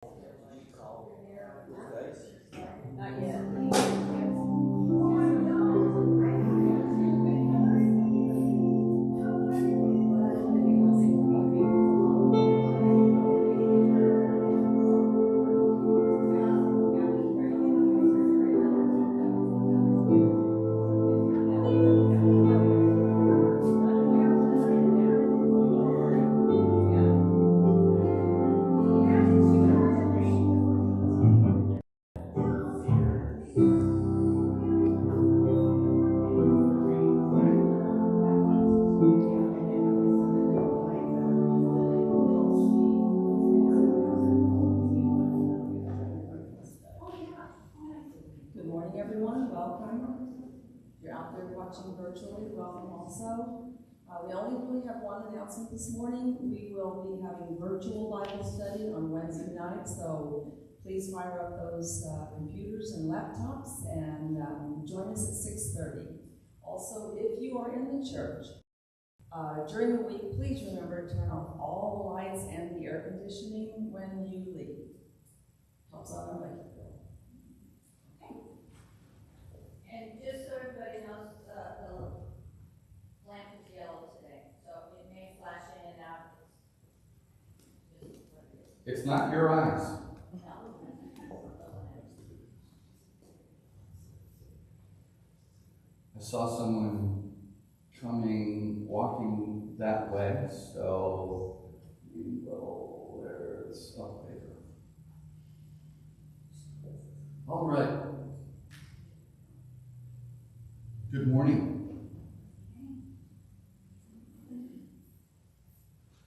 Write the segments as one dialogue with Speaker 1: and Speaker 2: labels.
Speaker 1: Not yet. Good morning, everyone. Welcome. If you're out there watching virtually, welcome also. We only really have one announcement this morning. We will be having virtual Bible study on Wednesday night, so please fire up those computers and laptops and join us at 6:30. Also, if you are in the church, during the week, please remember to turn off all the lights and the air conditioning when you leave. Helps out our electric bill.
Speaker 2: And just so everybody knows, the lamp is yellow today, so it may flash in and out. It's just what it is.
Speaker 3: It's not your eyes.
Speaker 2: No.
Speaker 3: I saw someone walking that way, so we will wear the stuff paper. All right. Good morning.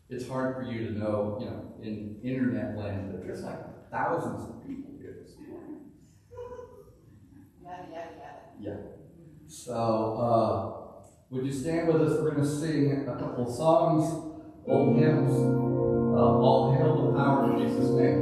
Speaker 3: It's hard for you to know, in internet land, that there's like thousands of people here this morning. Yeah. So, would you stand with us? We're going to sing a couple of songs, old hymns. All hail the power of Jesus' name.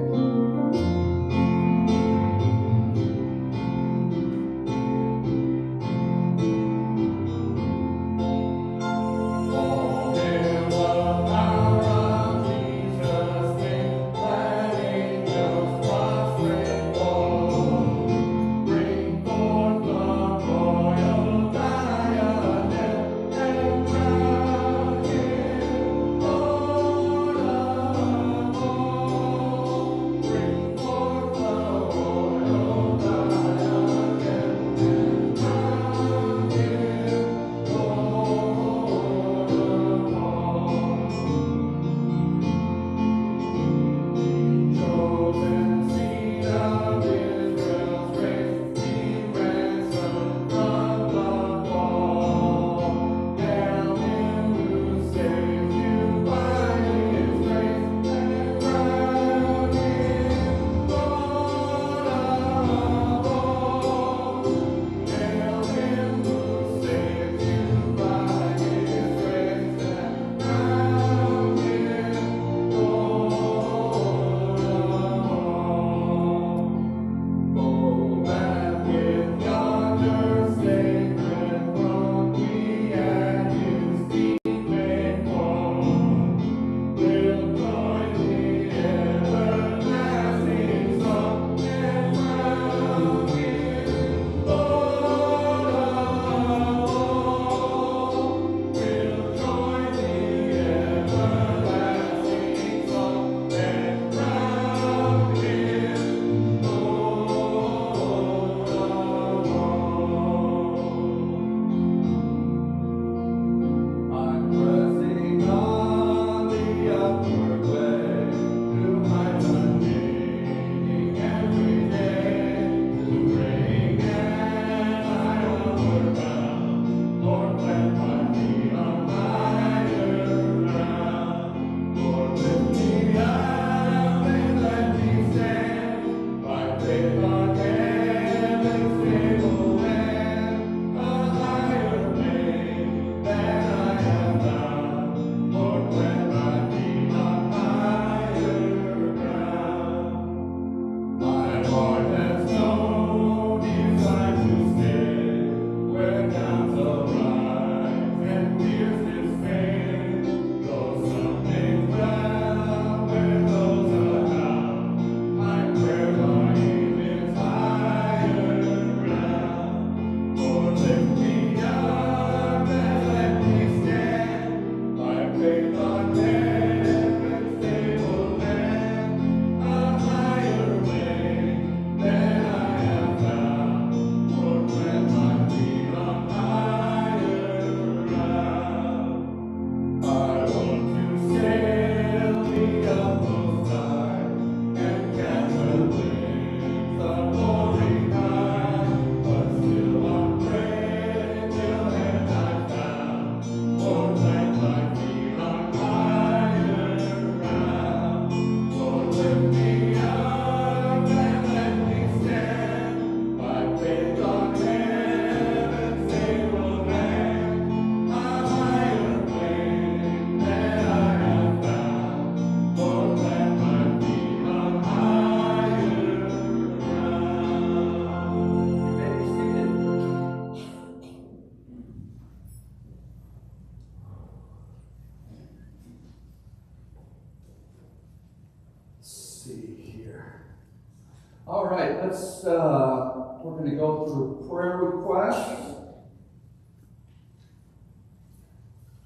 Speaker 3: All right, we're going to go through prayer requests.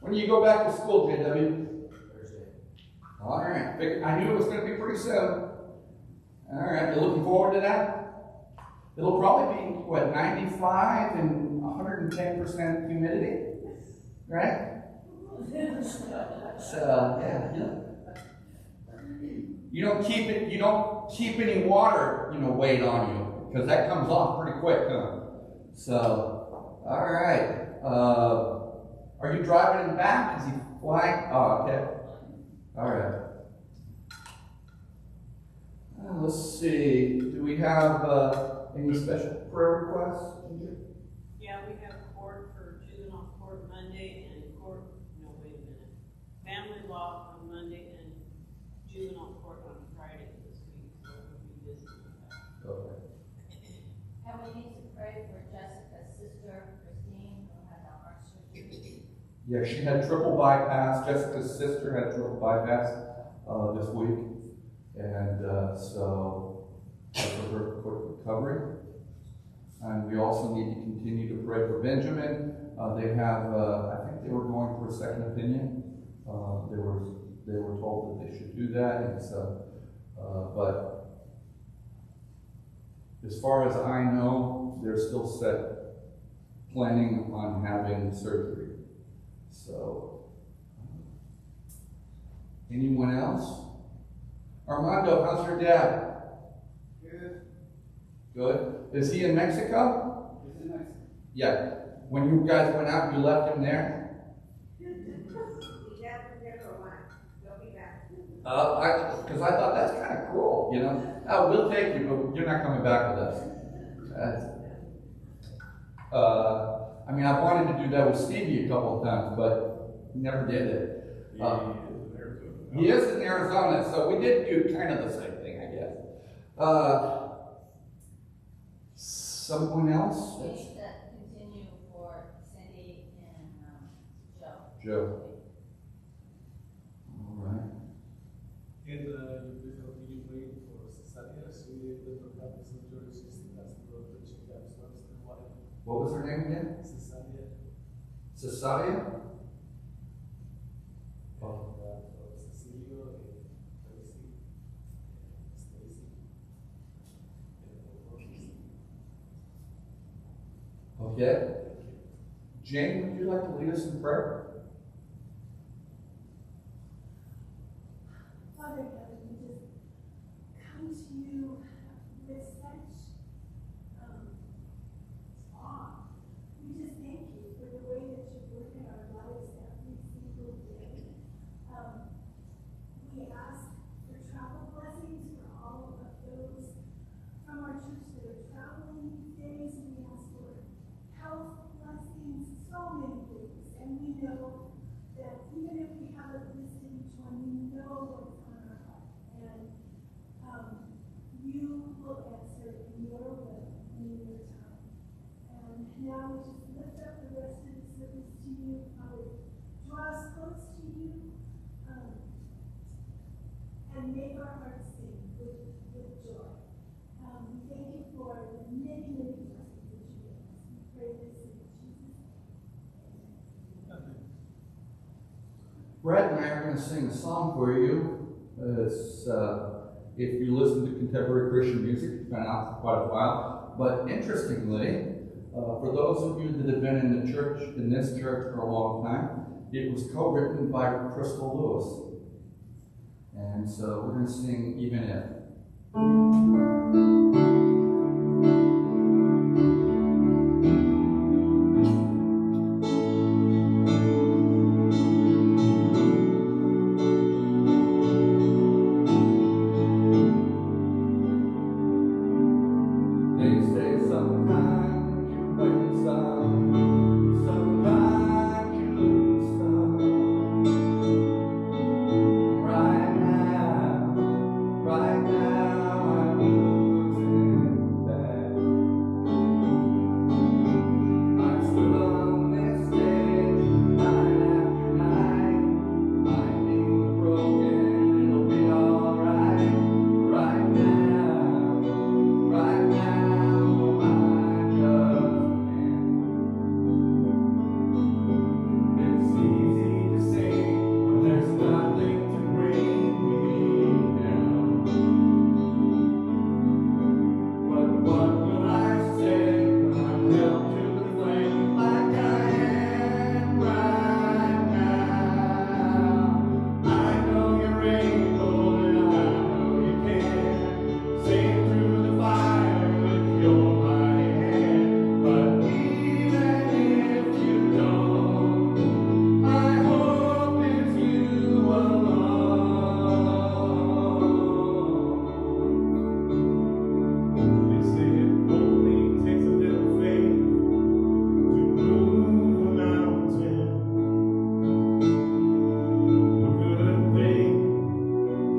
Speaker 3: When do you go back to school, JW?
Speaker 4: Thursday.
Speaker 3: All right, I knew it was going to be pretty soon. All right, you looking forward to that? It'll probably be, 95 and 110% humidity, right? So, yeah. You don't keep any water, weight on you, because that comes off pretty quick, huh? So, all right. Are you driving him back? Is he flying? Oh, okay. All right. Let's see. Do we have any special prayer requests?
Speaker 5: Yeah, we have court for juvenile court Monday and family law on Monday and juvenile court on Friday this week, so we'll be busy with that.
Speaker 3: Okay.
Speaker 2: And we need to pray for Jessica's sister, Christine, who had a heart surgery.
Speaker 3: Yeah, she had triple bypass. Jessica's sister had triple bypass this week. And so, for her quick recovery. And we also need to continue to pray for Benjamin. They have, I think they were going for a second opinion. They were told that they should do that. And so, but as far as I know, they're still planning on having surgery. So, anyone else? Armando, how's your dad?
Speaker 4: Good.
Speaker 3: Good. Is he in Mexico?
Speaker 4: He's in Mexico.
Speaker 3: Yeah. When you guys went out, you left him there? Because I thought that's kind of cruel, Oh, we'll take you, but you're not coming back with us. I wanted to do that with Stevie a couple of times, but never did it. He is in Arizona, so we did do kind of the same thing, I guess. Someone else?
Speaker 2: We need to continue for Cindy and
Speaker 3: Joe. All right.
Speaker 6: And you please continue praying for Cesaria. She will have the surgery. She's has to go to check out first and whatever.
Speaker 3: What was her name again?
Speaker 6: Cesaria.
Speaker 3: Cesaria?
Speaker 6: And for Cecilio and Tracy and Stacy.
Speaker 3: Okay. Jane, would you like to lead us in prayer?
Speaker 7: Father God, we just come to you with such awe. We just thank you for the way that you work in our lives every single day. We ask for travel blessings for all of those from our church that are traveling these days. We ask for health blessings, so many things. And we know that even if we haven't listed each one, we know what's on our heart. And you will answer in your will and in your time. And now we just lift up the rest of the service to you, Father. Draw us close to you and make our hearts sing with joy. We thank you for the many, many blessings that you give us. We pray this in Jesus' name.
Speaker 3: Brad and I are going to sing a song for you. It's, if you listen to contemporary Christian music, it's been out for quite a while. But interestingly, for those of you that have been in this church for a long time, it was co-written by Crystal Lewis. And so we're going to sing Even If.
Speaker 8: Right now
Speaker 4: A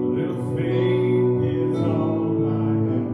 Speaker 4: little faith is all I have.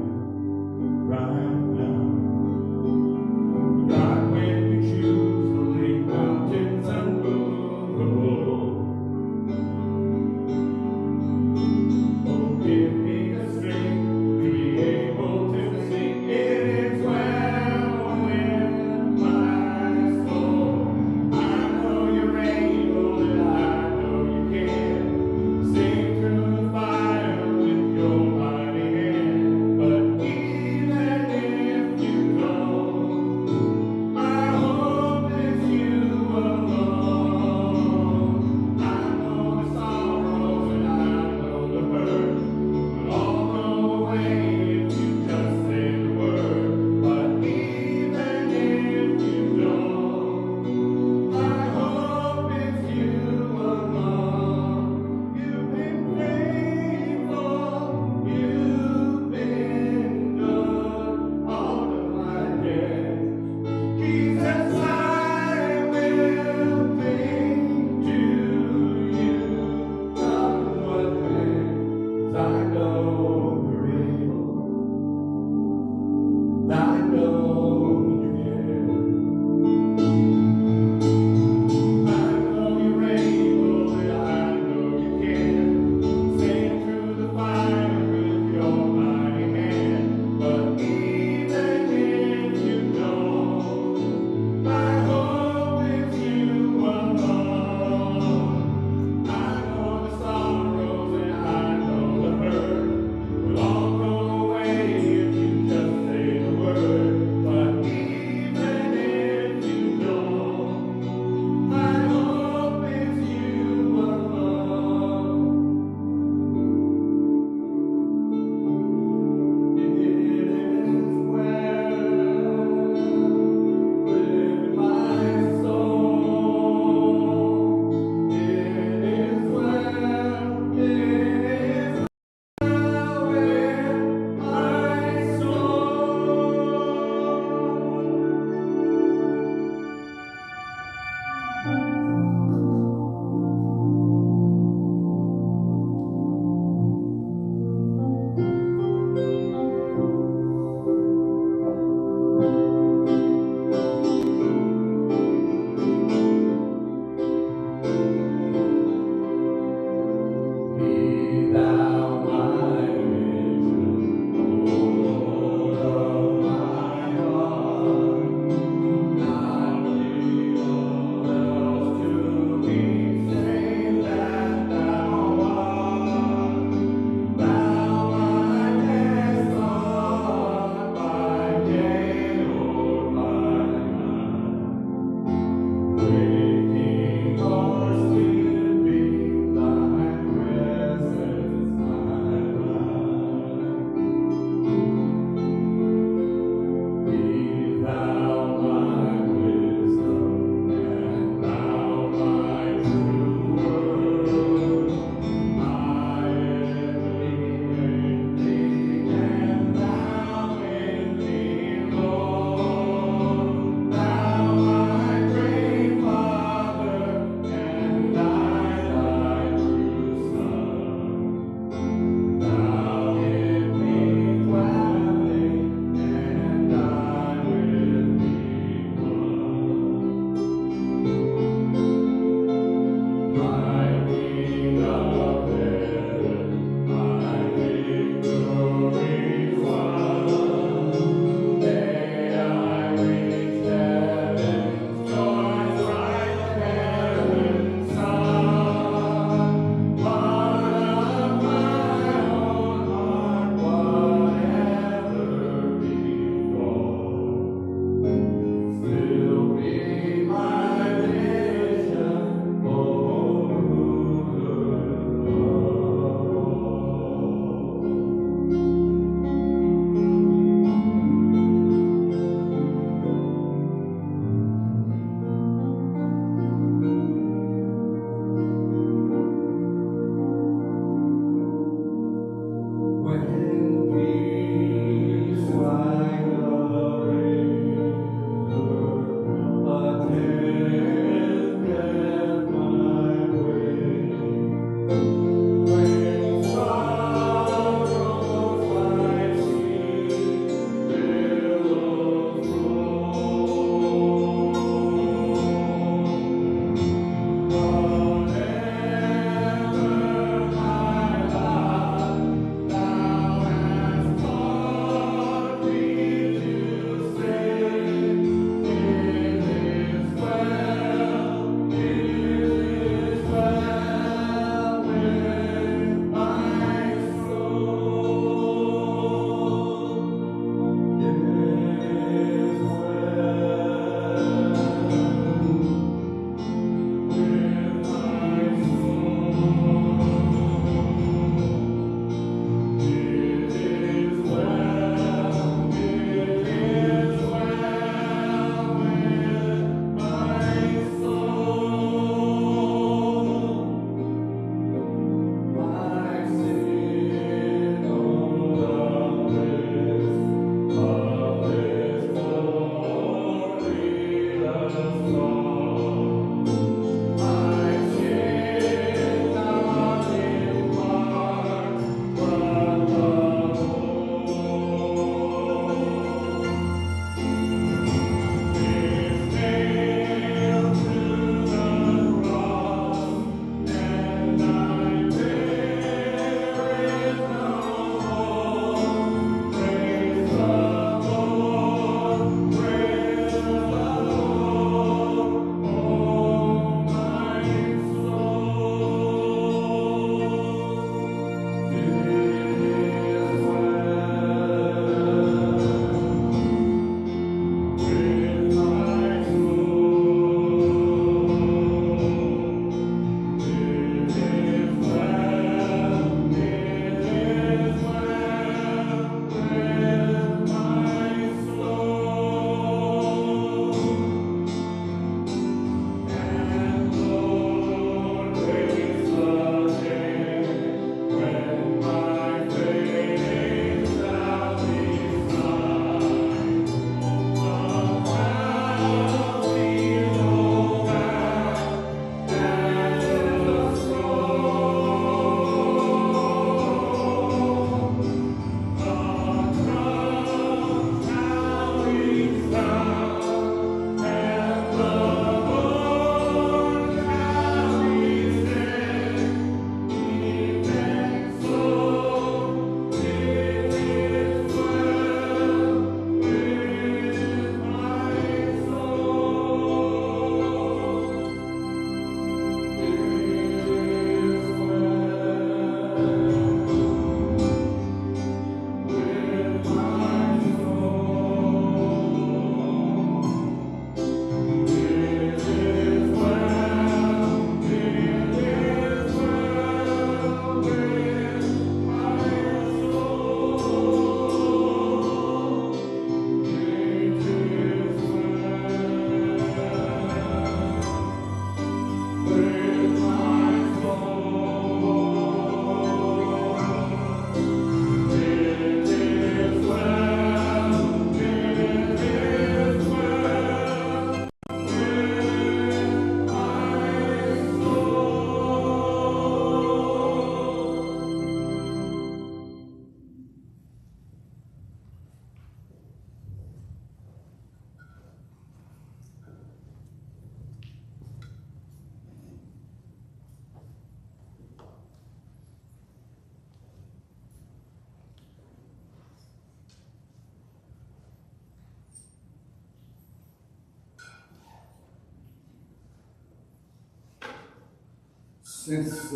Speaker 3: Since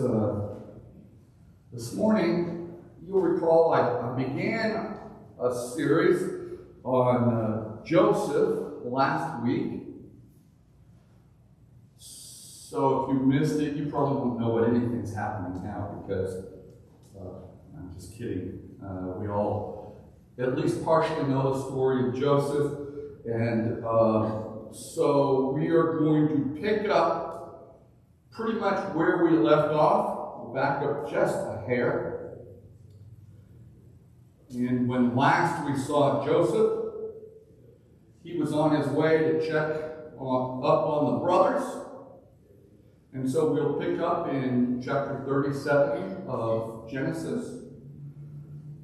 Speaker 3: this morning, you'll recall I began a series on Joseph last week. So if you missed it, you probably won't know what anything's happening now because, I'm just kidding. We all at least partially know the story of Joseph. And so we are going to pick up pretty much where we left off. We'll back up just a hair. And when last we saw Joseph, he was on his way to check up on the brothers. And so we'll pick up in chapter 37 of Genesis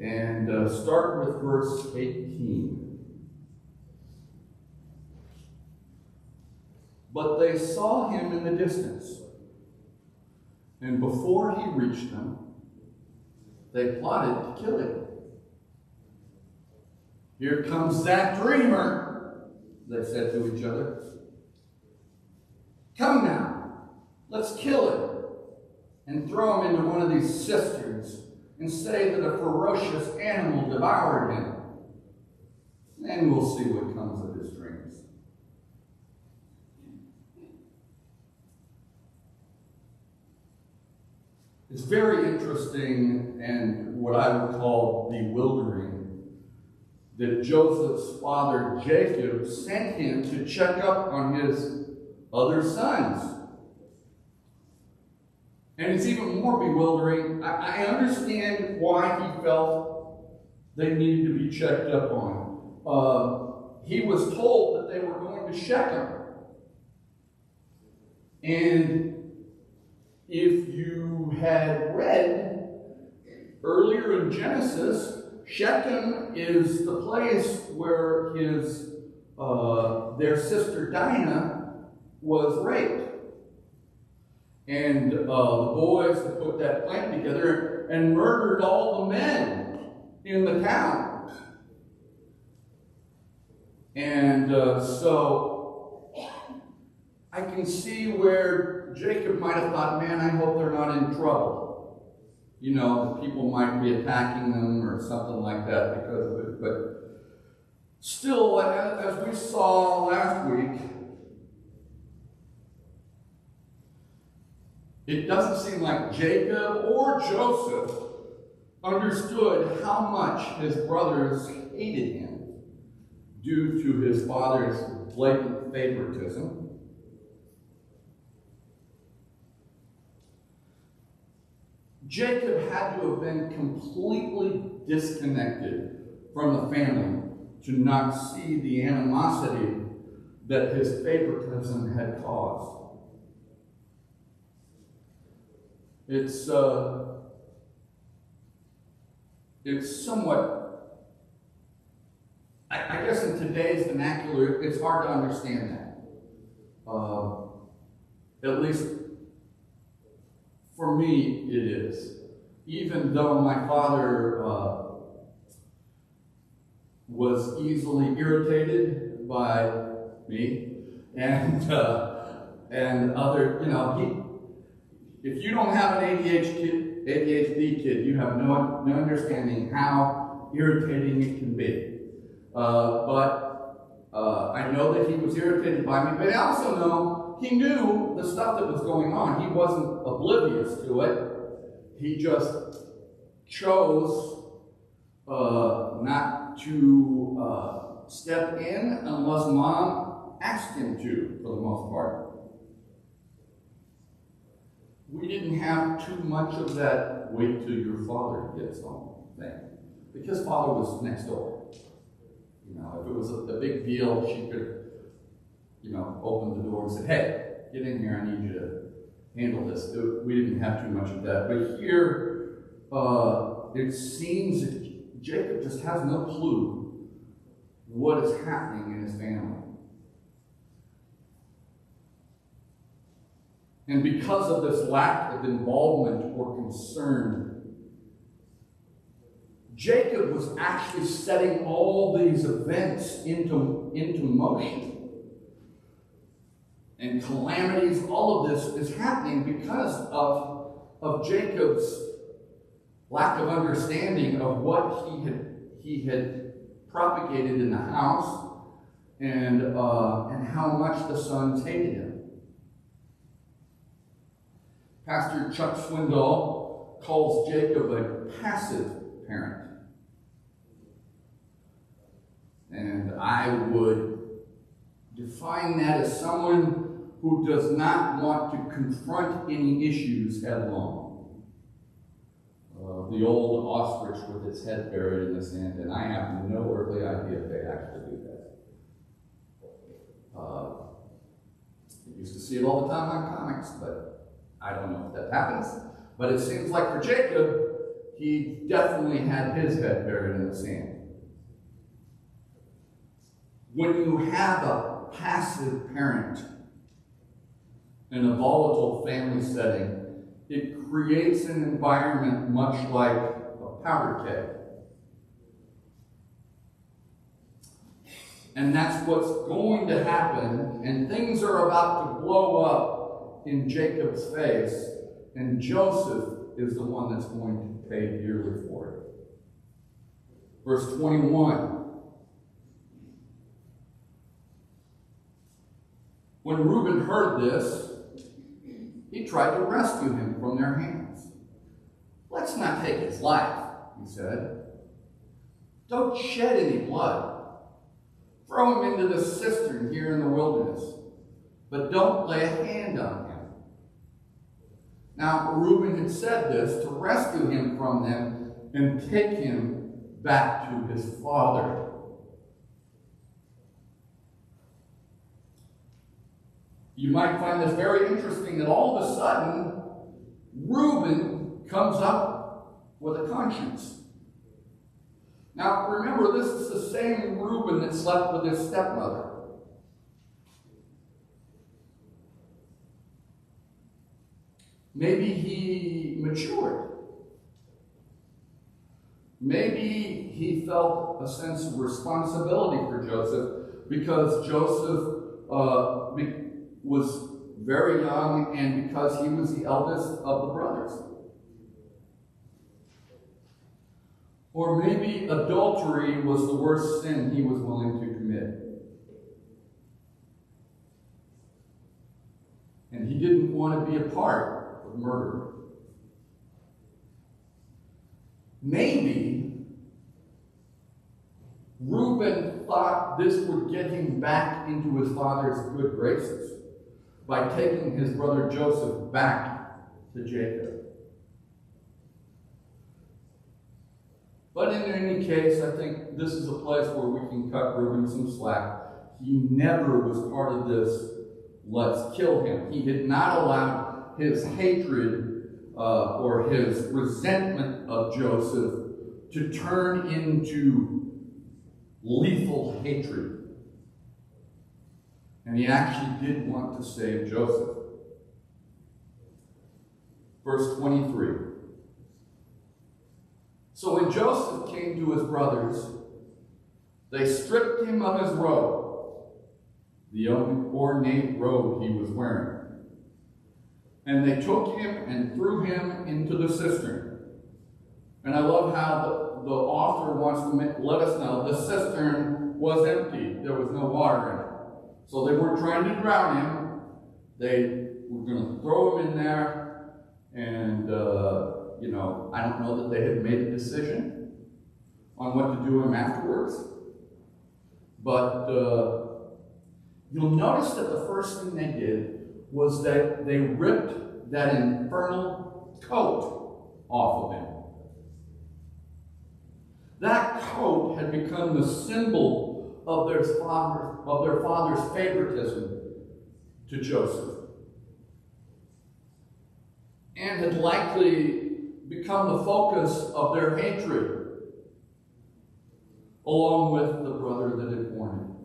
Speaker 3: and start with verse 18. But they saw him in the distance, and before he reached them, they plotted to kill him. "Here comes that dreamer," they said to each other. "Come now, let's kill him and throw him into one of these cisterns and say that a ferocious animal devoured him. Then we'll see what comes of his dreams." It's very interesting and what I would call bewildering that Joseph's father Jacob sent him to check up on his other sons. And it's even more bewildering. I understand why he felt they needed to be checked up on. He was told that they were going to Shechem. And if you had read earlier in Genesis, Shechem is the place where their sister Dinah was raped. And the boys that put that plan together and murdered all the men in the town. And so I can see where Jacob might have thought, man, I hope they're not in trouble. You know, the people might be attacking them or something like that because of it. But still, as we saw last week, it doesn't seem like Jacob or Joseph understood how much his brothers hated him due to his father's blatant favoritism. Jacob had to have been completely disconnected from the family to not see the animosity that his favoritism had caused. It's somewhat, I guess in today's vernacular, it's hard to understand that. At least for me, it is. Even though my father was easily irritated by me and other, you know, if you don't have an ADHD kid, you have no understanding how irritating it can be. But I know that he was irritated by me, but I also know he knew the stuff that was going on. He wasn't oblivious to it. He just chose not to step in unless Mom asked him to, for the most part. We didn't have too much of that wait till your father gets home thing, because Father was next door. You know, if it was a big deal, she could, you know, open the door and say, "Hey, get in here, I need you to handle this." We didn't have too much of that. But here, it seems that Jacob just has no clue what is happening in his family. And because of this lack of involvement or concern, Jacob was actually setting all these events into motion. and calamities, all of this is happening because of Jacob's lack of understanding of what he had propagated in the house, and how much the sons hated him. Pastor Chuck Swindoll calls Jacob a passive parent. And I would define that as someone who does not want to confront any issues head-on. The old ostrich with its head buried in the sand, and I have no earthly idea if they actually do that. I used to see it all the time on comics, but I don't know if that happens. But it seems like for Jacob, he definitely had his head buried in the sand. When you have a passive parent in a volatile family setting, it creates an environment much like a powder keg. And that's what's going to happen, and things are about to blow up in Jacob's face, and Joseph is the one that's going to pay dearly for it. Verse 21. When Reuben heard this, he tried to rescue him from their hands. "Let's not take his life," he said. "Don't shed any blood. Throw him into the cistern here in the wilderness, but don't lay a hand on him." Now, Reuben had said this to rescue him from them and take him back to his father. You might find this very interesting that all of a sudden, Reuben comes up with a conscience. Now, remember, this is the same Reuben that slept with his stepmother. Maybe he matured. Maybe he felt a sense of responsibility for Joseph because Joseph was very young and because he was the eldest of the brothers. Or maybe adultery was the worst sin he was willing to commit. And he didn't want to be a part of murder. Maybe Reuben thought this would get him back into his father's good graces by taking his brother Joseph back to Jacob. But in any case, I think this is a place where we can cut Reuben some slack. He never was part of this, "let's kill him." He had not allowed his hatred or his resentment of Joseph to turn into lethal hatred. And he actually did want to save Joseph. Verse 23. So when Joseph came to his brothers, they stripped him of his robe, the ornate robe he was wearing. And they took him and threw him into the cistern. And I love how the author wants to let us know the cistern was empty. There was no water in it. So they weren't trying to drown him. They were going to throw him in there. And, I don't know that they had made a decision on what to do with him afterwards. But you'll notice that the first thing they did was that they ripped that infernal coat off of him. That coat had become the symbol of their father's favoritism to Joseph, and had likely become the focus of their hatred, along with the brother that had borne him.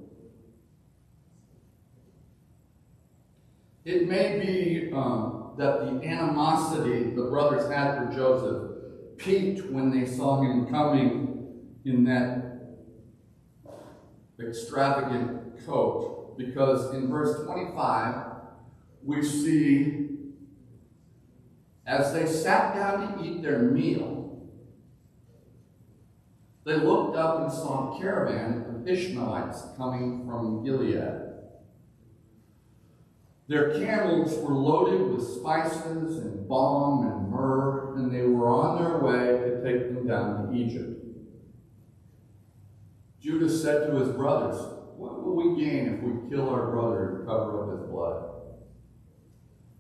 Speaker 3: It may be that the animosity the brothers had for Joseph peaked when they saw him coming in that extravagant coat, because in verse 25 we see as they sat down to eat their meal, they looked up and saw a caravan of Ishmaelites coming from Gilead. Their camels were loaded with spices and balm and myrrh, and they were on their way to take them down to Egypt. Judah said to his brothers, "What will we gain if we kill our brother and cover up his blood?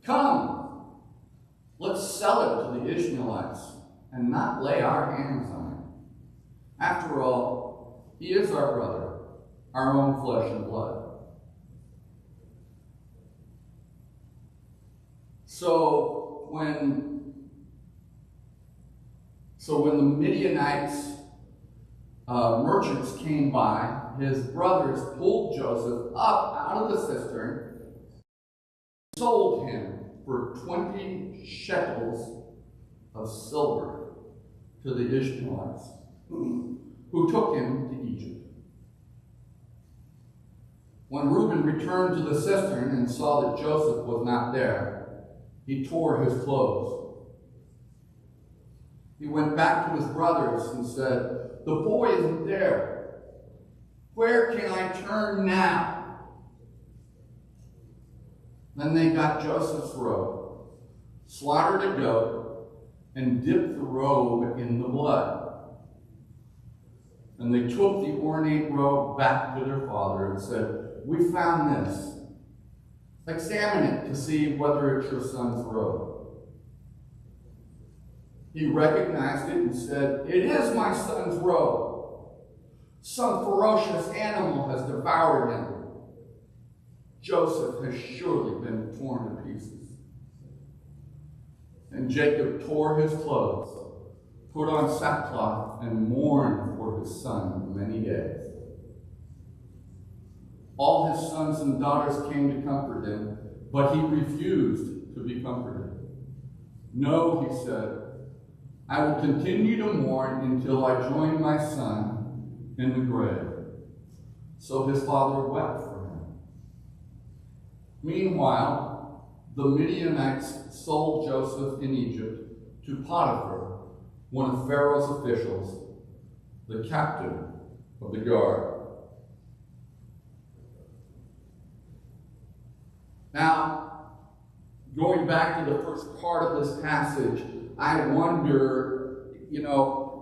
Speaker 3: Come, let's sell it to the Ishmaelites and not lay our hands on him. After all, he is our brother, our own flesh and blood." So when the Midianites merchants came by, his brothers pulled Joseph up out of the cistern, sold him for 20 shekels of silver to the Ishmaelites, who took him to Egypt. When Reuben returned to the cistern and saw that Joseph was not there, he tore his clothes. He went back to his brothers and said, "The boy isn't there. Where can I turn now?" Then they got Joseph's robe, slaughtered a goat, and dipped the robe in the blood. And they took the ornate robe back to their father and said, "We found this. Examine it to see whether it's your son's robe." He recognized it and said, "It is my son's robe. Some ferocious animal has devoured him. Joseph has surely been torn to pieces." And Jacob tore his clothes, put on sackcloth, and mourned for his son many days. All his sons and daughters came to comfort him, but he refused to be comforted. "No," he said, "I will continue to mourn until I join my son in the grave." So his father wept for him. Meanwhile, the Midianites sold Joseph in Egypt to Potiphar, one of Pharaoh's officials, the captain of the guard. Now, going back to the first part of this passage, I wonder,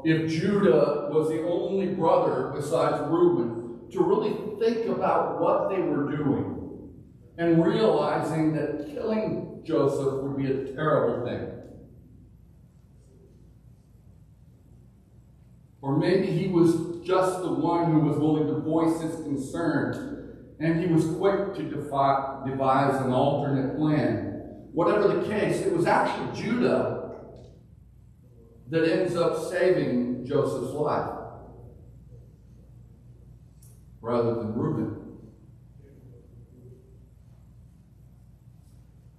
Speaker 3: if Judah was the only brother besides Reuben to really think about what they were doing and realizing that killing Joseph would be a terrible thing. Or maybe he was just the one who was willing to voice his concerns, and he was quick to devise an alternate plan. Whatever the case, it was actually Judah that ends up saving Joseph's life rather than Reuben.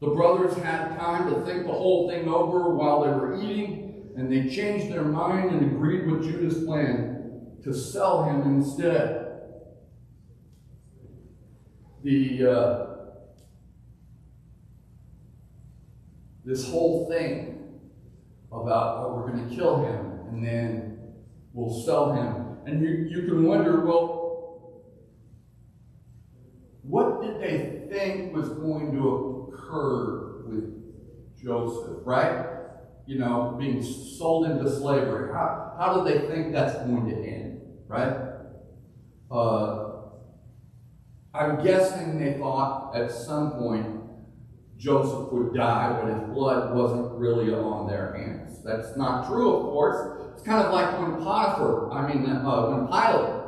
Speaker 3: The brothers had time to think the whole thing over while they were eating, and they changed their mind and agreed with Judah's plan to sell him instead. This whole thing about, we're going to kill him and then we'll sell him. And you can wonder, well, what did they think was going to occur with Joseph, right? Being sold into slavery. How did they think that's going to end, right? I'm guessing they thought at some point Joseph would die, but his blood wasn't really on their hands. That's not true, of course. It's kind of like when when Pilate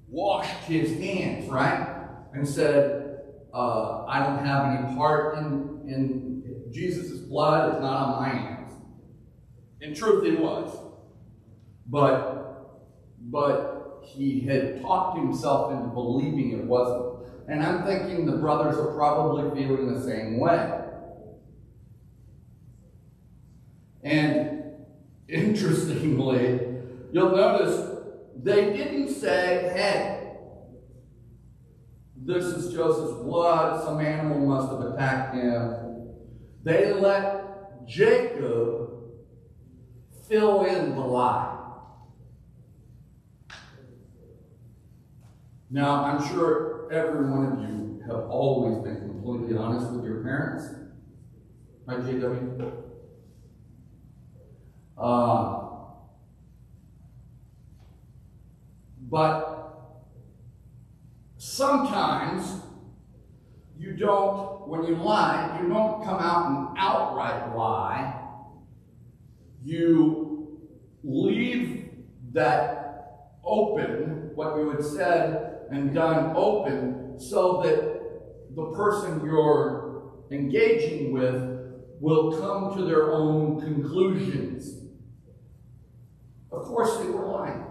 Speaker 3: washed his hands, right? And said, I don't have any part in Jesus' blood. It's not on my hands. In truth, it was. But he had talked himself into believing it wasn't. And I'm thinking the brothers are probably feeling the same way. And interestingly, you'll notice they didn't say, "Hey, this is Joseph's blood, some animal must have attacked him. They let Jacob fill in the lie. Now, I'm sure every one of you have always been completely honest with your parents. Right, JW? But sometimes you don't, when you lie, you don't come out and outright lie. You leave that open, what you had said and done open, so that the person you're engaging with will come to their own conclusions. Of course, they were lying.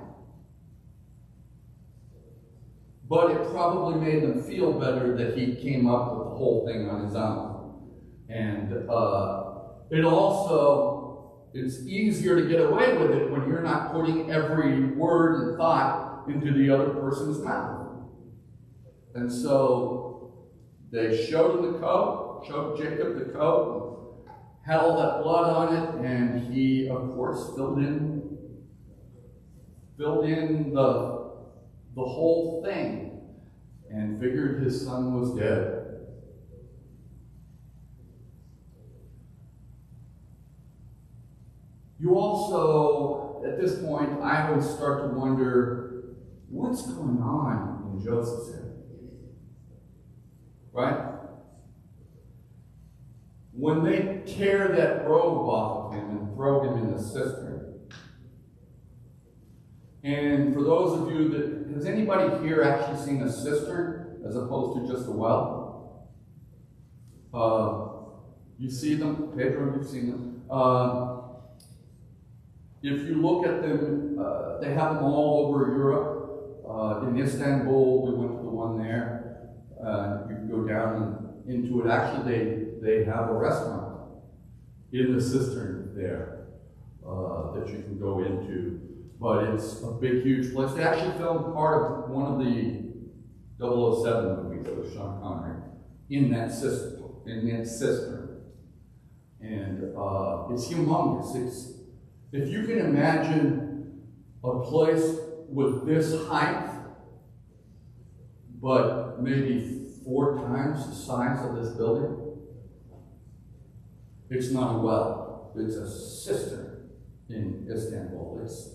Speaker 3: But it probably made them feel better that he came up with the whole thing on his own. And it also, it's easier to get away with it when you're not putting every word and thought into the other person's mouth. And so they showed him the coat, showed Jacob the coat, and had all that blood on it, and he, of course, filled in the whole thing and figured his son was dead. You also, at this point, I always start to wonder, what's going on in Joseph's head? Right? When they tear that robe off of him and throw him in the cistern. And for those of you that, has anybody here actually seen a cistern as opposed to just a well? You see them? Pedro, you've seen them. If you look at them, they have them all over Europe. In Istanbul, we went to the one there. You can go down into it. Actually, they have a restaurant in the cistern there that you can go into. But it's a big, huge place. They actually filmed part of one of the 007 movies with Sean Connery in that cistern. And it's humongous. If you can imagine a place with this height, but maybe 4 times the size of this building, it's not a well. It's a cistern in Istanbul. It's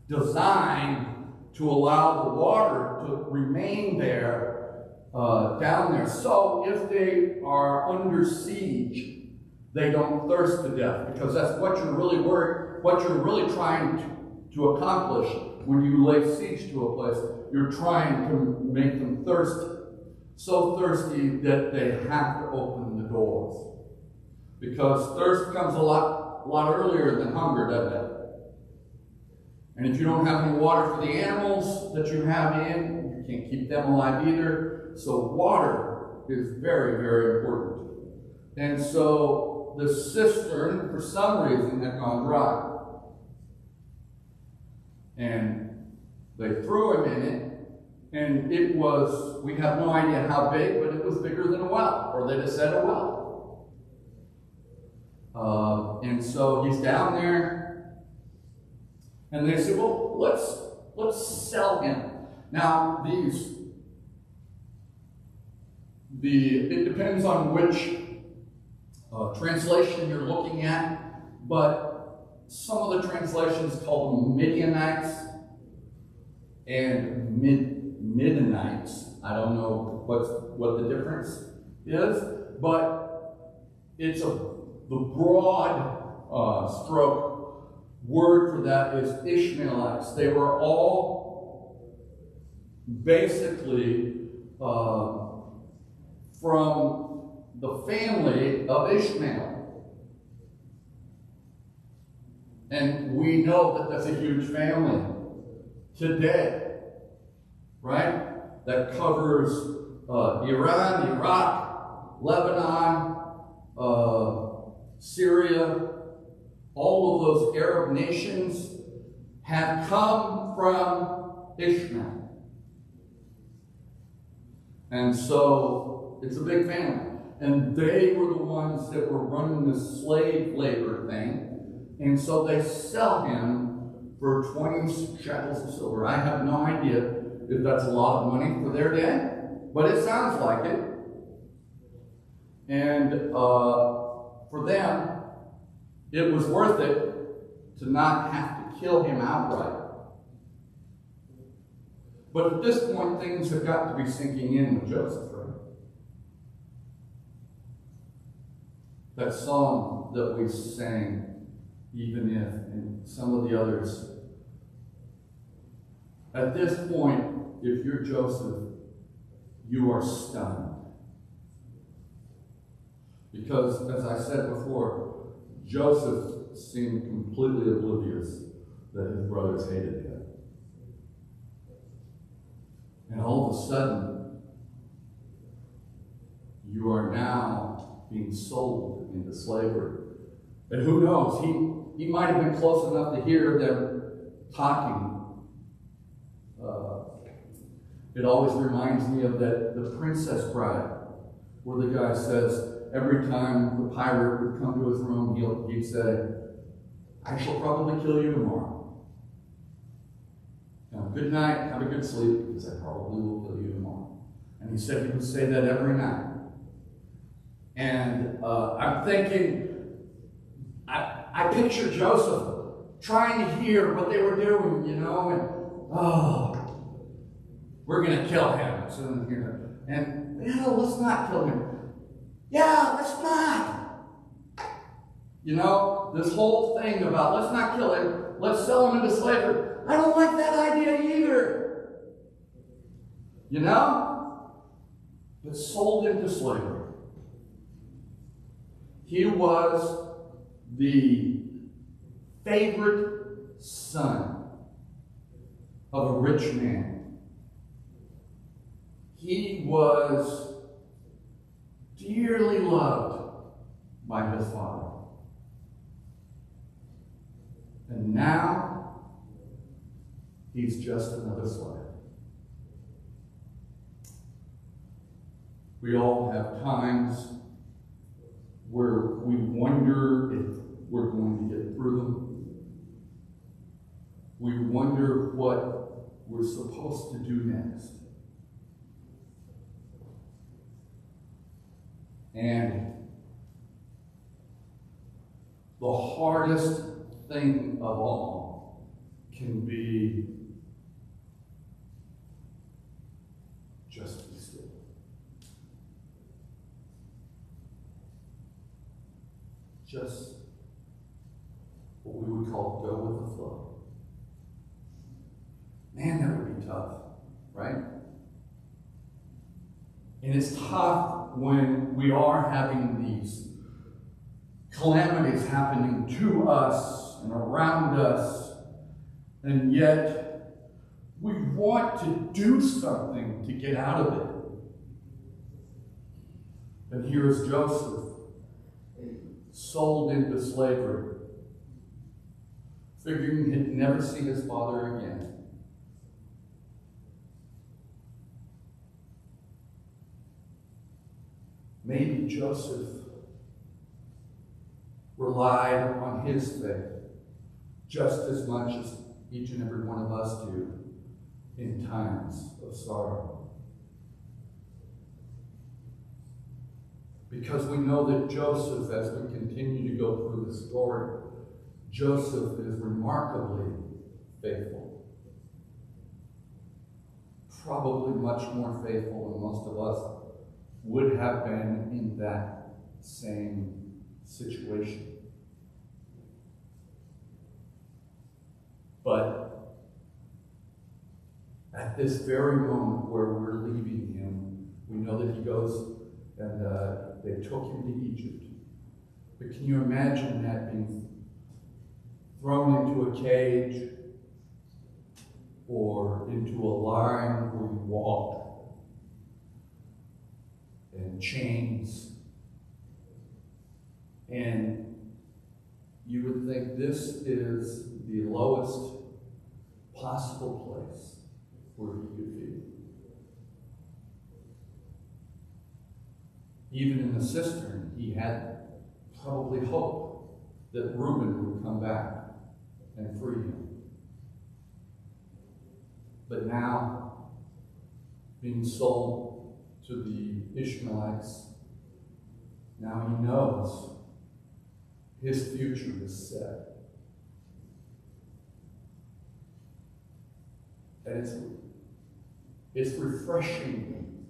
Speaker 3: designed to allow the water to remain there, down there. So if they are under siege, they don't thirst to death, because that's what you're really trying to accomplish when you lay siege to a place. You're trying to make them thirsty, so thirsty that they have to open the doors, because thirst comes a lot earlier than hunger, doesn't it? And if you don't have any water for the animals that you have in, you can't keep them alive either. So water is very, very important. And so the cistern, for some reason, had gone dry. And they threw him in it, and it was, we have no idea how big, but it was bigger than a well, or they just said a well. And so he's down there. And they said, well, let's sell him. Now, it depends on which translation you're looking at, but some of the translations call them Midianites and Midianites. I don't know what the difference is, but it's the broad stroke word for that is Ishmaelites. They were all basically from the family of Ishmael. And we know that that's a huge family today, right? That covers Iran, Iraq, Lebanon, Syria. All of those Arab nations have come from Ishmael. And so it's a big family. And they were the ones that were running this slave labor thing. And so they sell him for 20 shekels of silver. I have no idea if that's a lot of money for their day, but it sounds like it. And for them, it was worth it to not have to kill him outright. But at this point, things have got to be sinking in with Joseph, right? That song that we sang, Even If, and some of the others. At this point, if you're Joseph, you are stunned. Because, as I said before, Joseph seemed completely oblivious that his brothers hated him. And all of a sudden, you are now being sold into slavery. And who knows, he might have been close enough to hear them talking. It always reminds me of the Princess Bride, where the guy says, every time the pirate would come to his room, he'd say, I shall probably kill you tomorrow. Now, good night, have a good sleep, because I probably will kill you tomorrow. And he said he would say that every night. And I'm thinking, I picture Joseph trying to hear what they were doing, and we're going to kill him. And let's not kill him. Yeah, let's not. This whole thing about let's not kill him, let's sell him into slavery. I don't like that idea either. But sold into slavery. He was the favorite son of a rich man. He was dearly loved by his father. And now, he's just another slave. We all have times where we wonder if we're going to get through them. We wonder what we're supposed to do next. And the hardest thing of all can be just be still. Just what we would call go with the flow. Man, that would be tough, right? And it's tough when we are having these calamities happening to us and around us, and yet we want to do something to get out of it. And here's Joseph, sold into slavery, figuring he'd never see his father again. Maybe Joseph relied on his faith just as much as each and every one of us do in times of sorrow. Because we know that Joseph, as we continue to go through the story, Joseph is remarkably faithful. Probably much more faithful than most of us would have been in that same situation. But at this very moment where we're leaving him, we know that he goes and they took him to Egypt. But can you imagine that being thrown into a cage or into a line where you walk and chains? And you would think this is the lowest possible place where he could be. Even in the cistern, he had probably hope that Reuben would come back and free him. But now, being sold to the Ishmaelites, now he knows his future is set. And it's refreshing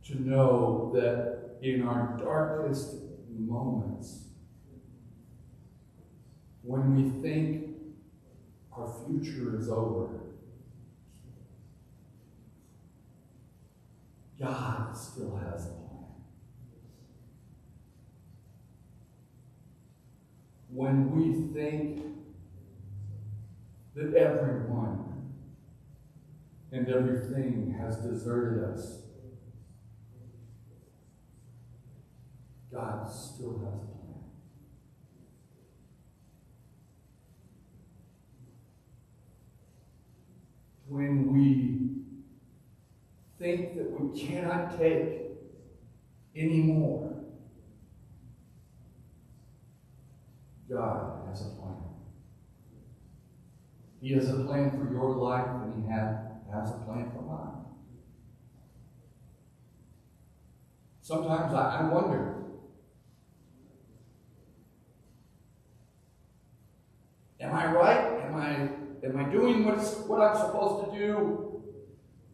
Speaker 3: to know that in our darkest moments, when we think our future is over, God still has a plan. When we think that everyone and everything has deserted us, God still has a plan. When we think that we cannot take any more, God has a plan. He has a plan for your life, and He has a plan for mine. Sometimes I wonder, am I right? Am I doing what I'm supposed to do?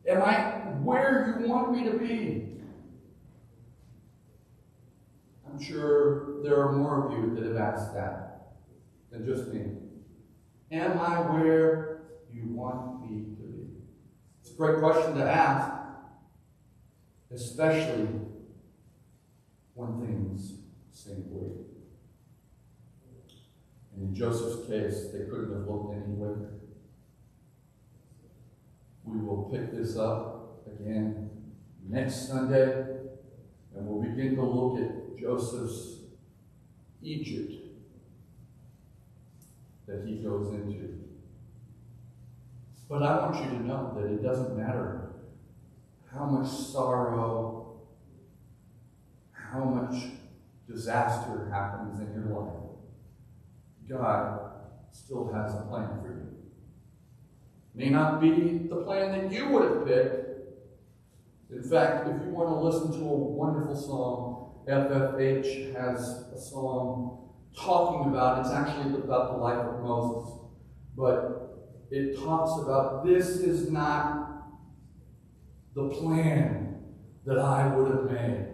Speaker 3: Am I where you want me to be? I'm sure there are more of you that have asked that than just me. Am I where you want me to be? It's a great question to ask, especially when things seem bleak. And in Joseph's case, they couldn't have looked any wicker. We will pick this up again next Sunday, and we'll begin to look at Joseph's Egypt that he goes into. But I want you to know that it doesn't matter how much sorrow, how much disaster happens in your life. God still has a plan for you. May not be the plan that you would have picked. In fact, if you want to listen to a wonderful song, FFH has a song talking about, it's actually about the life of Moses, but it talks about, this is not the plan that I would have made.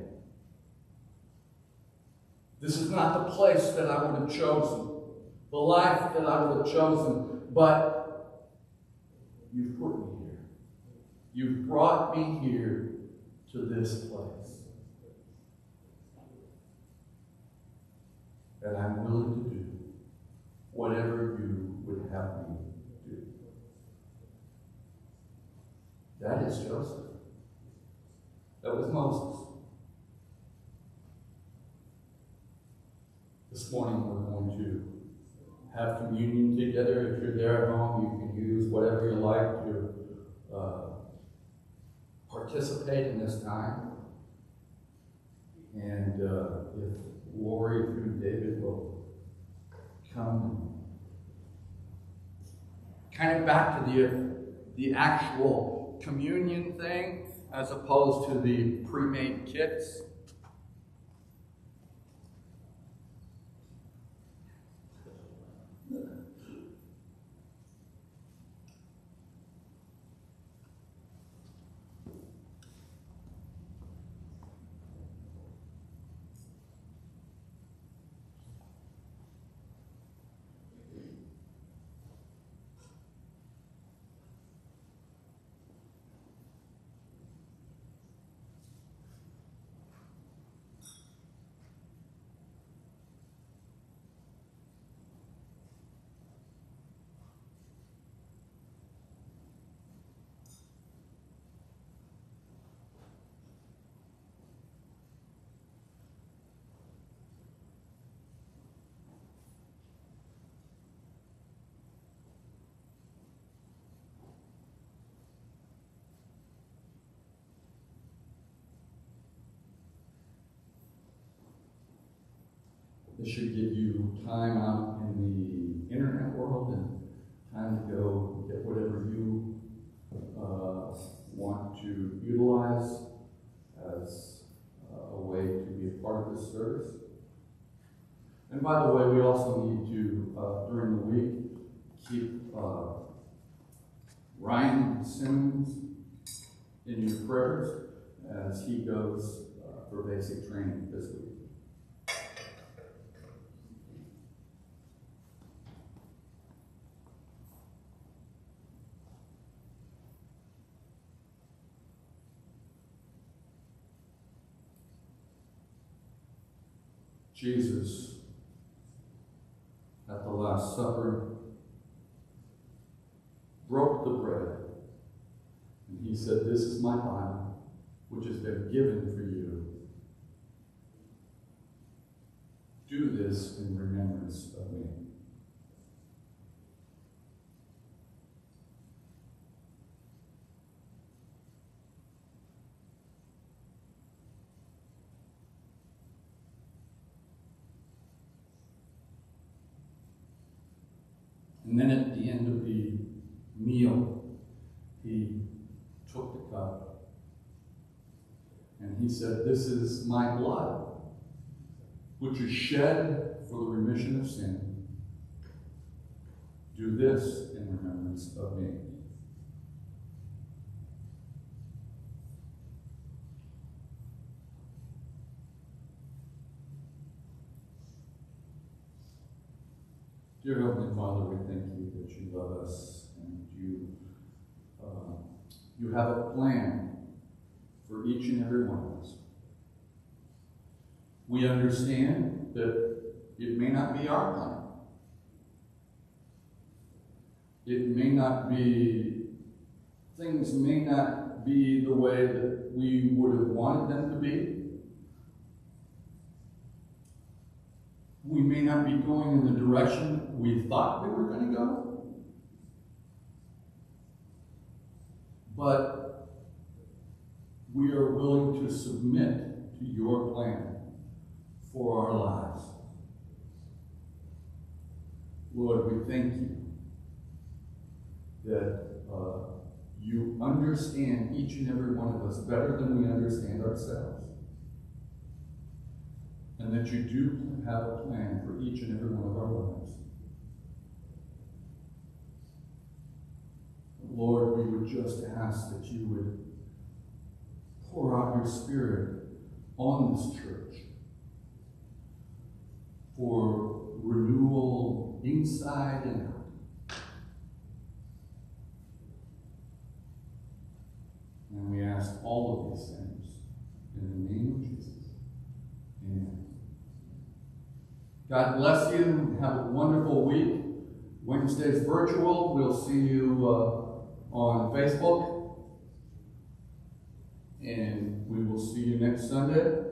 Speaker 3: This is not the place that I would have chosen, the life that I would have chosen, but you've put me here. You've brought me here to this place. And I'm willing to do whatever you would have me do. That is Joseph. That was Moses. This morning we're going to have communion together. If you're there at home, you can use whatever you like to participate in this time. And if Lori through David will come, kind of back to the actual communion thing as opposed to the pre-made kits. This should give you time out in the internet world and time to go get whatever you want to utilize as a way to be a part of this service. And by the way, we also need to, during the week, keep Ryan Simmons in your prayers as he goes for basic training this week. Jesus, at the Last Supper, broke the bread, and he said, "This is my body, which has been given for you. Do this in remembrance of me." And then at the end of the meal, he took the cup and he said, "This is my blood, which is shed for the remission of sin. Do this in remembrance of me." Dear Heavenly Father, we thank you that you love us and you have a plan for each and every one of us. We understand that it may not be our plan. It may not be, things may not be the way that we would have wanted them to be. We may not be going in the direction we thought we were going to go. But we are willing to submit to your plan for our lives. Lord, we thank you that you understand each and every one of us better than we understand ourselves. And that you do have a plan for each and every one of our lives. Lord, we would just ask that you would pour out your Spirit on this church for renewal inside and out. And we ask all of these things in the name of Jesus. Amen. God bless you. Have a wonderful week. Wednesday's virtual. We'll see you on Facebook. And we will see you next Sunday.